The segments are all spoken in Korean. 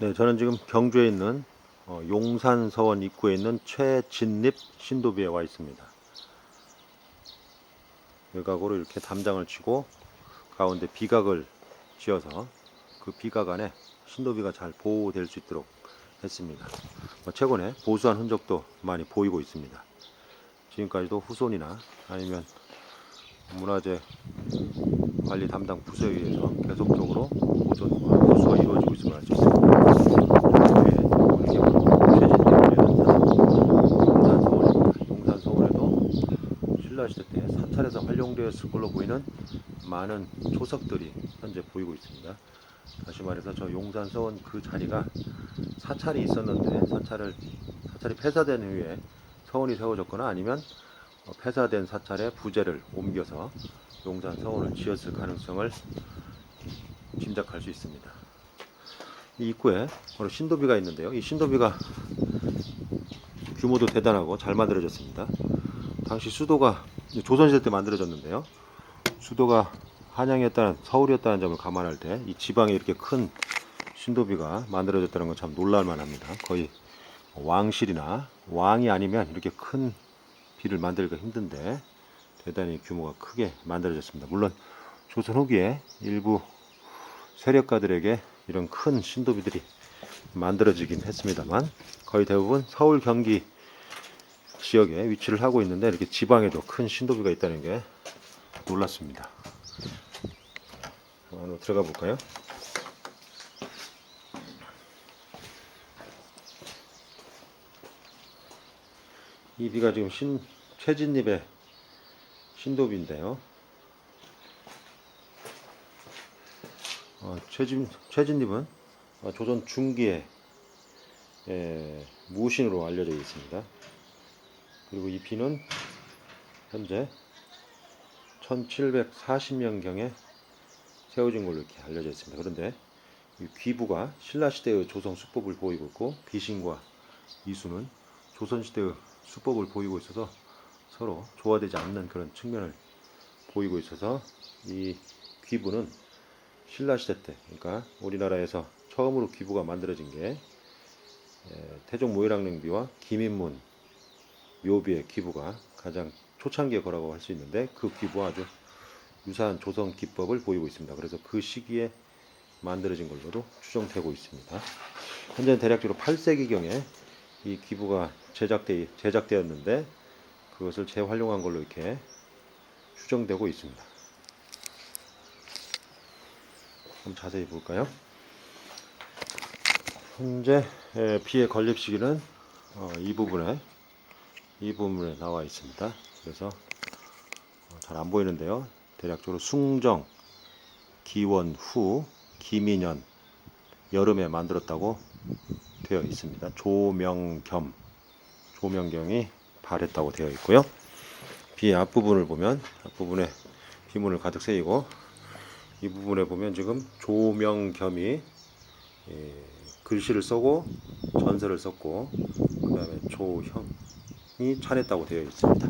네, 저는 지금 경주에 있는 용산서원 입구에 있는 최진립 신도비에 와 있습니다. 외곽으로 이렇게 담장을 치고 가운데 비각을 지어서 그 비각 안에 신도비가 잘 보호될 수 있도록 했습니다. 최근에 보수한 흔적도 많이 보이고 있습니다. 지금까지도 후손이나 아니면 문화재 관리 담당 부서에 의해서 계속적으로 보존과 보수가 이루어지고 있음을 알 수 있습니다. 용산서원에도 신라시대 때 사찰에서 활용되었을 걸로 보이는 많은 초석들이 현재 보이고 있습니다. 다시 말해서 저 용산서원 그 자리가 사찰이 있었는데 사찰이 폐사된 후에 서원이 세워졌거나 아니면 폐사된 사찰의 부재를 옮겨서 용산서원을 지었을 가능성을 짐작할 수 있습니다. 이 입구에 바로 신도비가 있는데요. 이 신도비가 규모도 대단하고 잘 만들어졌습니다. 당시 수도가 조선시대 때 만들어졌는데요. 수도가 한양이었다는 서울이었다는 점을 감안할 때 이 지방에 이렇게 큰 신도비가 만들어졌다는 건 참 놀랄만 합니다. 거의 왕실이나 왕이 아니면 이렇게 큰 비를 만들기가 힘든데 대단히 규모가 크게 만들어졌습니다. 물론 조선 후기에 일부 세력가들에게 이런 큰 신도비들이 만들어지긴 했습니다만 거의 대부분 서울 경기 지역에 위치를 하고 있는데 이렇게 지방에도 큰 신도비가 있다는 게 놀랐습니다. 안으로 들어가 볼까요? 이 비가 지금 최진립의 신도비인데요. 최진립은 조선 중기에 무신으로 알려져 있습니다. 그리고 이 비는 현재 1740년경에 세워진 걸로 이렇게 알려져 있습니다. 그런데 이 귀부가 신라시대의 조성 수법을 보이고 있고 비신과 이수는 조선시대의 수법을 보이고 있어서 서로 조화되지 않는 그런 측면을 보이고 있어서 이 귀부는 신라시대 때, 그러니까 우리나라에서 처음으로 귀부가 만들어진 게 태종 모해랑릉비와 김인문 묘비의 귀부가 가장 초창기의 거라고 할 수 있는데 그 귀부와 아주 유사한 조성 기법을 보이고 있습니다. 그래서 그 시기에 만들어진 걸로도 추정되고 있습니다. 현재는 대략적으로 8세기경에 이 기부가 제작되었는데 그것을 재활용한 걸로 이렇게 추정되고 있습니다. 좀 자세히 볼까요? 현재 비의 건립 시기는 이 부분에 나와 있습니다. 그래서 잘 안 보이는데요. 대략적으로 숭정, 기원 후, 기민년, 여름에 만들었다고 되어 있습니다. 조명경이 발했다고 되어 있고요. 비 앞부분을 보면 앞부분에 비문을 가득 새기고 이 부분에 보면 지금 조명겸이 글씨를 쓰고 전설을 썼고 그 다음에 조형이 찬했다고 되어 있습니다.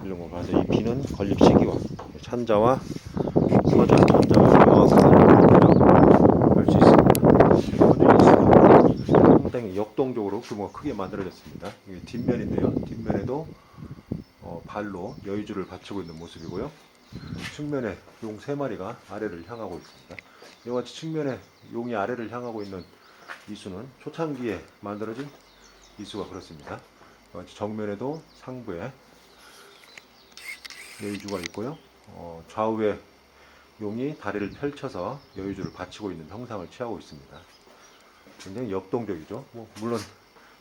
이런 거 봐서 이 비는 건립 시기와 찬자와 서자 천자가 명확하다고 할 수 있습니다. 상당히 역동적으로 규모가 크게 만들어졌습니다. 이게 뒷면인데요. 뒷면에도 발로 여의주를 받치고 있는 모습이고요. 측면에 용 3마리가 아래를 향하고 있습니다. 이와 같이 측면에 용이 아래를 향하고 있는 이수는 초창기에 만들어진 이수가 그렇습니다. 이와 같이 정면에도 상부에 여의주가 있고요. 좌우에 용이 다리를 펼쳐서 여의주를 받치고 있는 형상을 취하고 있습니다. 굉장히 역동적이죠. 물론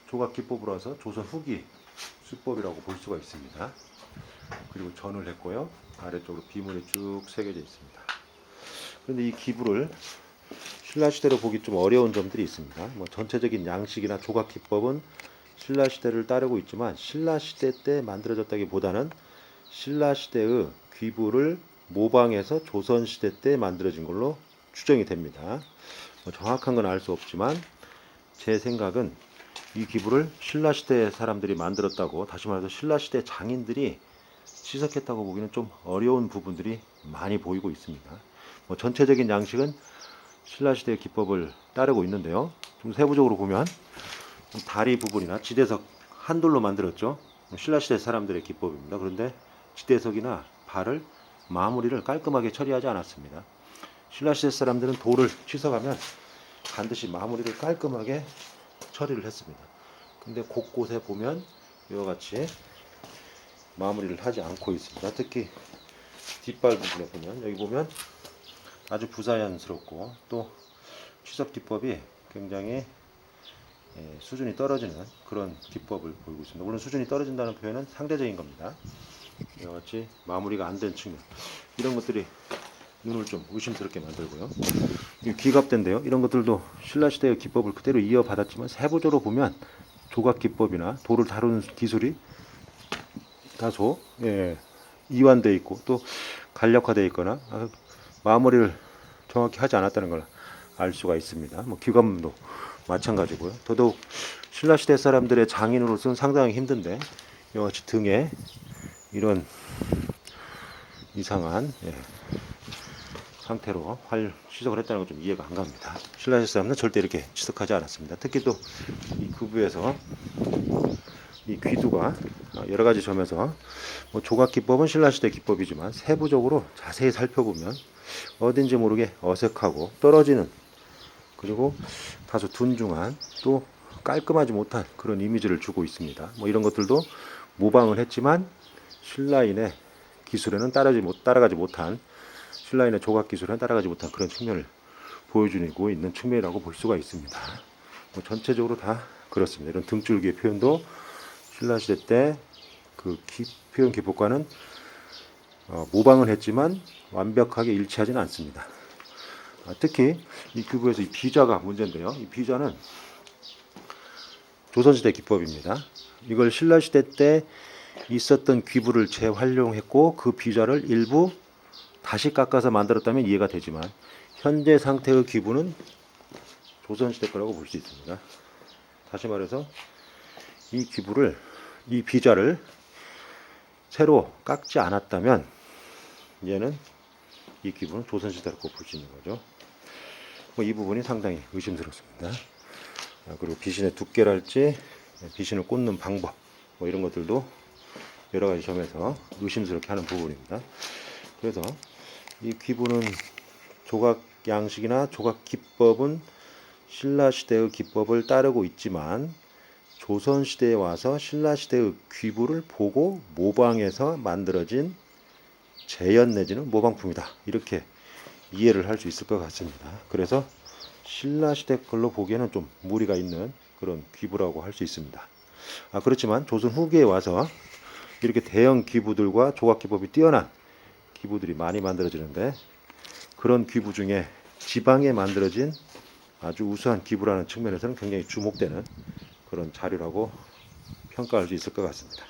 조각 기법으로서 조선 후기 수법이라고 볼 수가 있습니다. 그리고 전을 했고요. 아래쪽으로 비문이 쭉 새겨져 있습니다. 그런데 이 기부를 신라시대로 보기 좀 어려운 점들이 있습니다. 전체적인 양식이나 조각 기법은 신라시대를 따르고 있지만 신라시대 때 만들어졌다기보다는 신라시대의 귀부를 모방해서 조선시대 때 만들어진 걸로 추정이 됩니다. 정확한 건 알 수 없지만 제 생각은 이 기부를 신라시대 사람들이 만들었다고, 다시 말해서 신라시대 장인들이 시작했다고 보기는 좀 어려운 부분들이 많이 보이고 있습니다. 전체적인 양식은 신라시대의 기법을 따르고 있는데요. 좀 세부적으로 보면 다리 부분이나 지대석 한돌로 만들었죠. 신라시대 사람들의 기법입니다. 그런데 지대석이나 발을 마무리를 깔끔하게 처리하지 않았습니다. 신라시대 사람들은 돌을 치석하면 반드시 마무리를 깔끔하게 처리를 했습니다. 근데 곳곳에 보면 이와 같이 마무리를 하지 않고 있습니다. 특히 뒷발 부분에 보면 여기 보면 아주 부자연스럽고 또 취석 기법이 굉장히 수준이 떨어지는 그런 기법을 보이고 있습니다. 물론 수준이 떨어진다는 표현은 상대적인 겁니다. 이와 같이 마무리가 안 된 측면, 이런 것들이 눈을 좀 의심스럽게 만들고요. 귀갑대인데요. 이런 것들도 신라시대의 기법을 그대로 이어받았지만 세부적으로 보면 조각 기법이나 돌을 다루는 기술이 다소 이완되어 있고 또 간략화되어 있거나 마무리를 정확히 하지 않았다는 걸 알 수가 있습니다. 귀감도 마찬가지고요. 더더욱 신라시대 사람들의 장인으로서는 상당히 힘든데 이와 같이 등에 이런 이상한 상태로 시석을 했다는 건 좀 이해가 안 갑니다. 신라시대 사람은 절대 이렇게 취석하지 않았습니다. 특히 또 이 구부에서 이 귀두가 여러 가지 점에서 조각 기법은 신라시대 기법이지만 세부적으로 자세히 살펴보면 어딘지 모르게 어색하고 떨어지는, 그리고 다소 둔중한, 또 깔끔하지 못한 그런 이미지를 주고 있습니다. 이런 것들도 모방을 했지만 신라인의 기술에는 따라가지 못한, 신라인의 조각 기술에는 따라가지 못한 그런 측면을 보여주고 있는 측면이라고 볼 수가 있습니다. 전체적으로 다 그렇습니다. 이런 등줄기의 표현도 신라시대 때 그 표현 기법과는 모방을 했지만 완벽하게 일치하지는 않습니다. 특히 이 규부에서 이 비자가 문제인데요. 이 비자는 조선시대 기법입니다. 이걸 신라시대 때 있었던 귀부를 재활용했고 그 비자를 일부 다시 깎아서 만들었다면 이해가 되지만 현재 상태의 귀부는 조선시대 거라고 볼 수 있습니다. 다시 말해서 이 비자를 새로 깎지 않았다면 얘는 이 귀부는 조선시대라고 볼 수 있는 거죠. 이 부분이 상당히 의심스럽습니다. 그리고 비신의 두께랄지 비신을 꽂는 방법 이런 것들도 여러 가지 점에서 의심스럽게 하는 부분입니다. 그래서 이 귀부는 조각 양식이나 조각 기법은 신라시대의 기법을 따르고 있지만 조선시대에 와서 신라시대의 귀부를 보고 모방해서 만들어진 재현 내지는 모방품이다, 이렇게 이해를 할 수 있을 것 같습니다. 그래서 신라시대 걸로 보기에는 좀 무리가 있는 그런 귀부라고 할 수 있습니다. 그렇지만 조선 후기에 와서 이렇게 대형 귀부들과 조각 기법이 뛰어난 귀부들이 많이 만들어지는데 그런 귀부 중에 지방에 만들어진 아주 우수한 귀부라는 측면에서는 굉장히 주목되는 그런 자료라고 평가할 수 있을 것 같습니다.